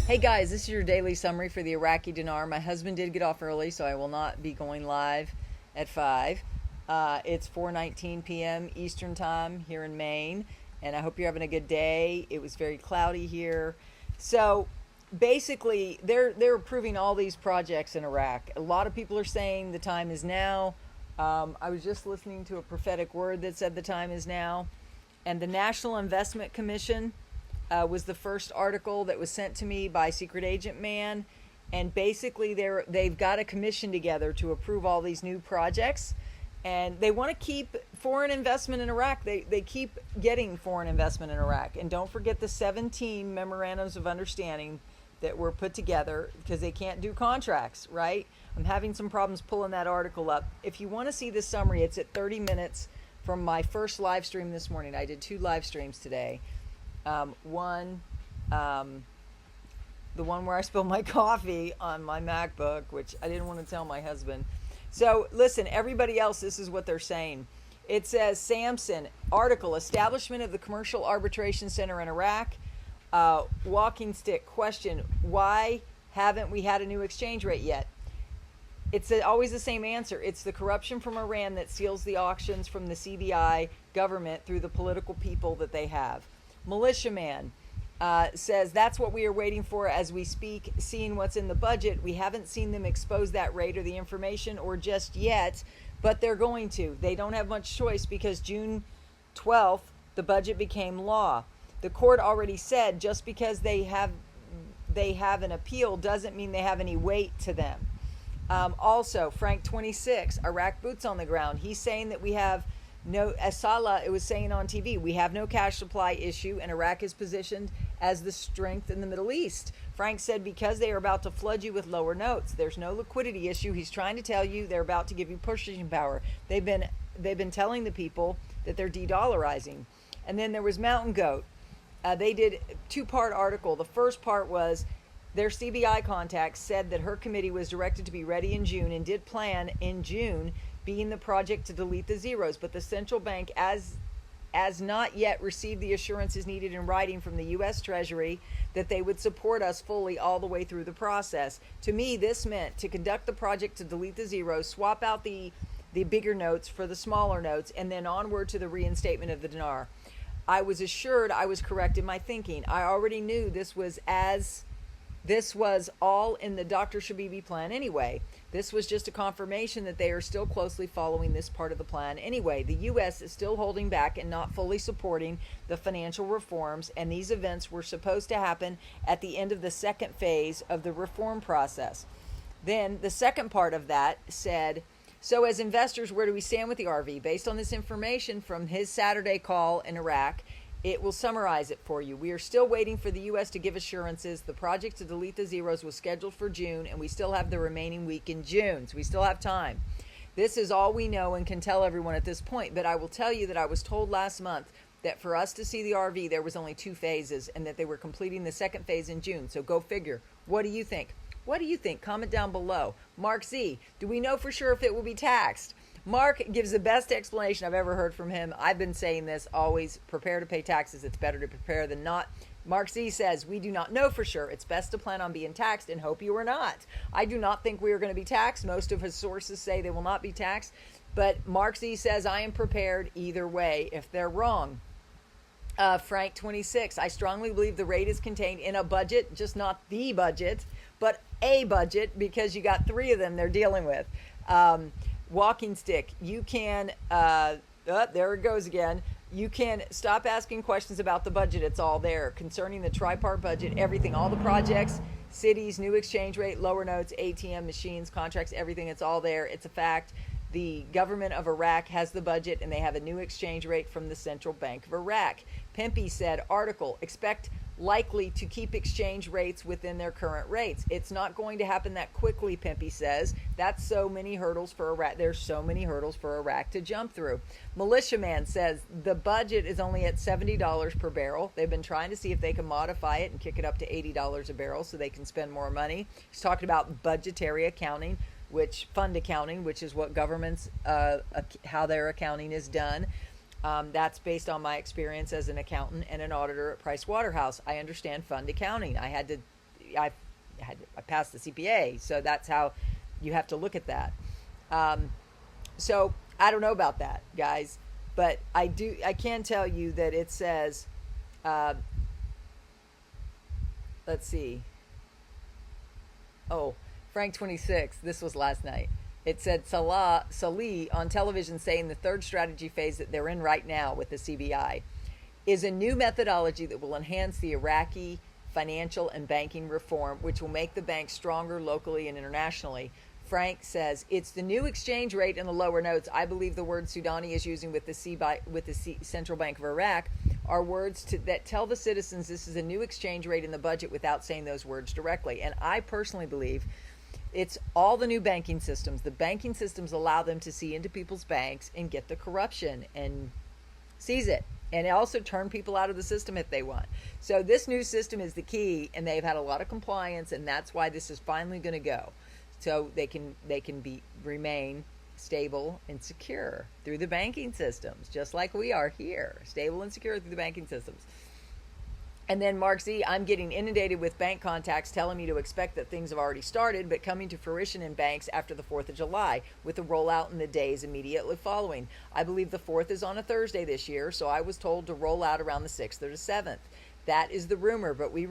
Hey guys, this is your daily summary for the Iraqi dinar. My husband did get off early, so I will not be going live at 5. It's 4:19 p.m. Eastern Time here in Maine, and I hope you're having a good day. It was very cloudy here. So basically, they're approving all these projects in Iraq. A lot of people are saying the time is now. I was just listening to a prophetic word that said the time is now. And the National Investment Commission was the first article that was sent to me by Secret Agent Man, and basically they've got a commission together to approve all these new projects, and they want to keep foreign investment in Iraq. They keep getting foreign investment in Iraq, and don't forget the 17 memorandums of understanding that were put together because they can't do contracts, right? I'm having some problems pulling that article up. If you want to see the summary, it's at 30 minutes from my first live stream this morning. I did 2 live streams today. One, the one where I spilled my coffee on my MacBook, which I didn't want to tell my husband. So listen, everybody else, this is what they're saying. It says, Samson, article, establishment of the Commercial Arbitration Center in Iraq. Walking stick, question, why haven't we had a new exchange rate yet? It's always the same answer. It's the corruption from Iran that seals the auctions from the CBI government through the political people that they have. Militiaman says that's what we are waiting for as we speak, seeing what's in the budget. We haven't seen them expose that rate or the information or just yet, but they're going to. They don't have much choice because June 12th, the budget became law. The court already said just because they have an appeal doesn't mean they have any weight to them. Also, Frank 26, Iraq boots on the ground. He's saying that we have no, as Salah, it was saying on TV, we have no cash supply issue, and Iraq is positioned as the strength in the Middle East. Frank said because they are about to flood you with lower notes, there's no liquidity issue. He's trying to tell you they're about to give you purchasing power. They've been telling the people that they're de-dollarizing. And then there was Mountain Goat. They did a 2-part article. The first part was their CBI contact said that her committee was directed to be ready in June and did plan in June being the project to delete the zeros, but the central bank as not yet received the assurances needed in writing from the U.S. Treasury that they would support us fully all the way through the process. To me, this meant to conduct the project to delete the zeros, swap out the bigger notes for the smaller notes, and then onward to the reinstatement of the dinar. I was assured I was correct in my thinking. I already knew this was all in the Dr. Shabibi plan anyway. This was just a confirmation that they are still closely following this part of the plan anyway. The U.S. is still holding back and not fully supporting the financial reforms, and these events were supposed to happen at the end of the second phase of the reform process. Then the second part of that said, so as investors, where do we stand with the RV? Based on this information from his Saturday call in Iraq, it will summarize it for you. We are still waiting for the U.S. to give assurances. The project to delete the zeros was scheduled for June, and we still have the remaining week in June, so we still have time. This is all we know and can tell everyone at this point, but I will tell you that I was told last month that for us to see the RV, there was only 2 phases, and that they were completing the second phase in June, so go figure. What do you think? What do you think? Comment down below. Mark Z, do we know for sure if it will be taxed? Mark gives the best explanation I've ever heard from him. I've been saying this always, prepare to pay taxes. It's better to prepare than not. Mark Z says, we do not know for sure. It's best to plan on being taxed and hope you are not. I do not think we are going to be taxed. Most of his sources say they will not be taxed. But Mark Z says, I am prepared either way if they're wrong. Frank 26, I strongly believe the rate is contained in a budget, just not the budget, but a budget, because you got 3 of them they're dealing with. Walking stick, you can, there it goes again. You can stop asking questions about the budget. It's all there. Concerning the tripart budget, everything, all the projects, cities, new exchange rate, lower notes, ATM machines, contracts, everything, it's all there. It's a fact. The government of Iraq has the budget, and they have a new exchange rate from the Central Bank of Iraq. Pimpy said, article, expect likely to keep exchange rates within their current rates. It's not going to happen that quickly, Pimpy says. That's so many hurdles for Iraq. There's so many hurdles for Iraq to jump through. Militiaman says the budget is only at $70 per barrel. They've been trying to see if they can modify it and kick it up to $80 a barrel so they can spend more money. He's talking about budgetary accounting, fund accounting, which is what governments, how their accounting is done. That's based on my experience as an accountant and an auditor at Price Waterhouse. I understand fund accounting. I had to I passed the CPA, so that's how you have to look at that. So I don't know about that, guys, but I can tell you that it says, let's see. Oh, Frank 26, this was last night. It said Salih on television saying the third strategy phase that they're in right now with the CBI is a new methodology that will enhance the Iraqi financial and banking reform, which will make the bank stronger locally and internationally. Frank says it's the new exchange rate in the lower notes. I believe the word Sudani is using with the Central Bank of Iraq are words that tell the citizens this is a new exchange rate in the budget without saying those words directly. And I personally believe it's all the new banking systems. The banking systems allow them to see into people's banks and get the corruption and seize it. And also turn people out of the system if they want. So this new system is the key, and they've had a lot of compliance, and that's why this is finally going to go. So they can remain stable and secure through the banking systems, just like we are here, stable and secure through the banking systems. And then Mark Z, I'm getting inundated with bank contacts telling me to expect that things have already started, but coming to fruition in banks after the 4th of July, with the rollout in the days immediately following. I believe the 4th is on a Thursday this year, so I was told to roll out around the 6th or the 7th. That is the rumor, but we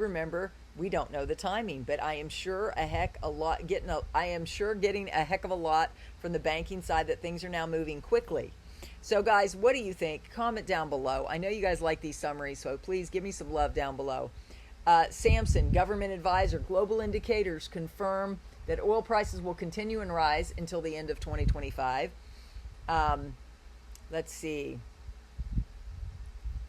don't know the timing. But I am sure getting a heck of a lot from the banking side that things are now moving quickly. So guys, what do you think? Comment down below. I know you guys like these summaries, so please give me some love down below. Samson, government advisor, global indicators confirm that oil prices will continue and rise until the end of 2025. Let's see.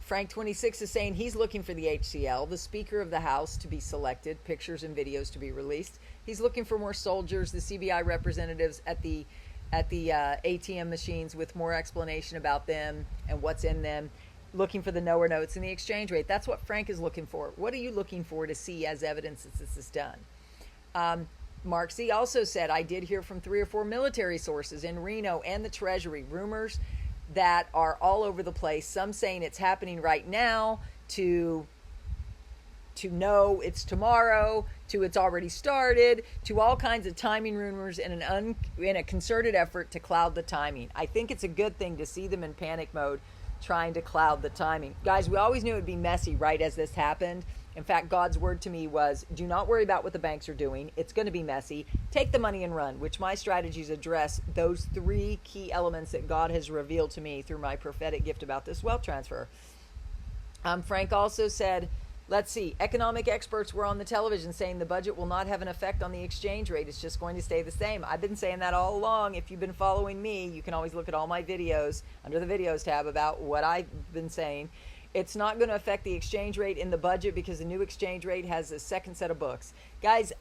Frank 26 is saying he's looking for the HCL, the Speaker of the House, to be selected, pictures and videos to be released. He's looking for more soldiers, the CBI representatives at the ATM machines with more explanation about them and what's in them, looking for the knower notes and the exchange rate. That's what Frank is looking for. What are you looking for to see as evidence that this is done? Mark C. also said, I did hear from 3 or 4 military sources in Reno and the Treasury, rumors that are all over the place, some saying it's happening right now, to know it's tomorrow, to it's already started, to all kinds of timing rumors in a concerted effort to cloud the timing. I think it's a good thing to see them in panic mode trying to cloud the timing. Guys, we always knew it would be messy right as this happened. In fact, God's word to me was, do not worry about what the banks are doing. It's going to be messy. Take the money and run, which my strategies address those 3 key elements that God has revealed to me through my prophetic gift about this wealth transfer. Frank also said, let's see, economic experts were on the television saying the budget will not have an effect on the exchange rate. It's just going to stay the same. I've been saying that all along. If you've been following me, you can always look at all my videos under the videos tab about what I've been saying. It's not going to affect the exchange rate in the budget because the new exchange rate has a second set of books. Guys,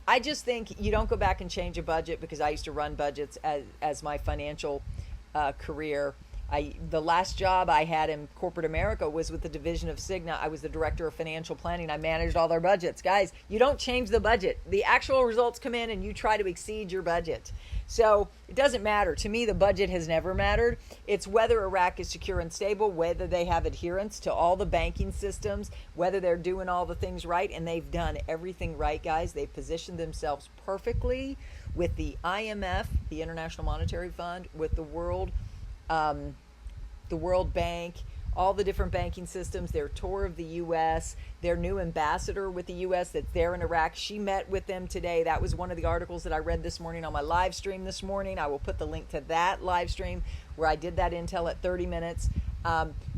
I just think you don't go back and change a budget, because I used to run budgets as my financial career. The last job I had in corporate America was with the division of Cigna. I was the director of financial planning. I managed all their budgets. Guys, you don't change the budget. The actual results come in and you try to exceed your budget. So it doesn't matter. To me, the budget has never mattered. It's whether Iraq is secure and stable, whether they have adherence to all the banking systems, whether they're doing all the things right, and they've done everything right, guys. They've positioned themselves perfectly with the IMF, the International Monetary Fund, with the World Bank, all the different banking systems, their tour of the U.S., their new ambassador with the U.S. that's there in Iraq. She met with them today. That was one of the articles that I read this morning on my live stream this morning. I will put the link to that live stream where I did that intel at 30 minutes.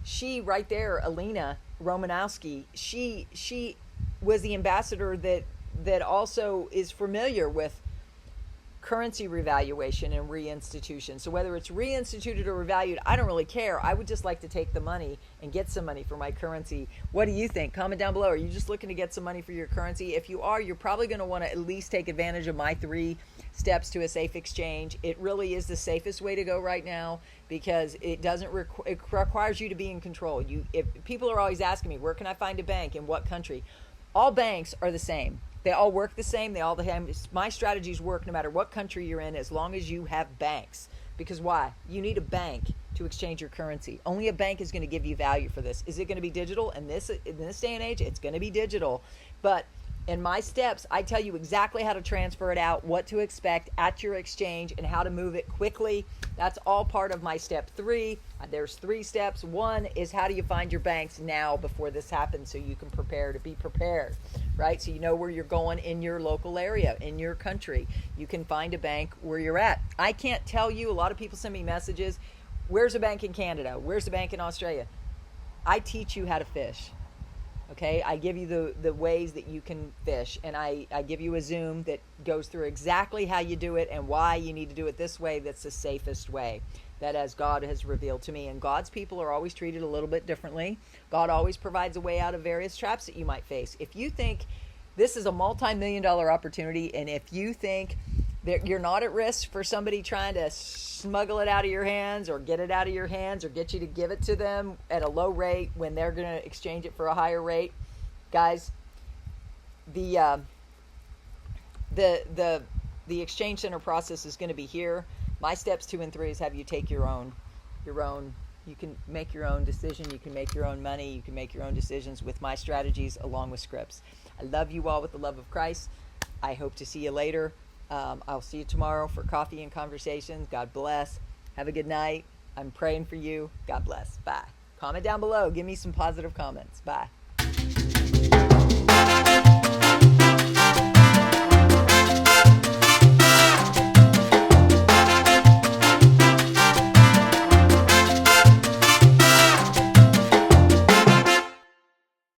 She right there, Alina Romanowski, she was the ambassador that also is familiar with currency revaluation and reinstitution. So whether it's reinstituted or revalued, I don't really care. I would just like to take the money and get some money for my currency. What do you think? Comment down below. Are you just looking to get some money for your currency? If you are, you're probably going to want to at least take advantage of my 3 steps to a safe exchange. It really is the safest way to go right now, because it doesn't it requires you to be in control. If people are always asking me, where can I find a bank in what country? All banks are the same. They all work the same. My strategies work no matter what country you're in, as long as you have banks. Because why? You need a bank to exchange your currency. Only a bank is going to give you value for this. Is it going to be digital? In this day and age, it's going to be digital. But In my steps, I tell you exactly how to transfer it out, what to expect at your exchange, and how to move it quickly. That's all part of my step 3. There's 3 steps. 1 is how do you find your banks now before this happens so you can prepare to be prepared, right? So you know where you're going in your local area, in your country. You can find a bank where you're at. I can't tell you, a lot of people send me messages, where's a bank in Canada? Where's a bank in Australia? I teach you how to fish. Okay, I give you the ways that you can fish, and I give you a Zoom that goes through exactly how you do it and why you need to do it this way. That's the safest way, that as God has revealed to me. And God's people are always treated a little bit differently. God always provides a way out of various traps that you might face. If you think this is a multi-million-dollar opportunity, and if you think that you're not at risk for somebody trying to smuggle it out of your hands or get it out of your hands or get you to give it to them at a low rate when they're going to exchange it for a higher rate, guys, the exchange center process is going to be here. My steps 2 and 3 is have you take your own, you can make your own decision, you can make your own money, you can make your own decisions with my strategies along with scripts. I love you all with the love of Christ. I hope to see you later. I'll see you tomorrow for coffee and conversations. God bless. Have a good night. I'm praying for you. God bless. Bye. Comment down below. Give me some positive comments. Bye.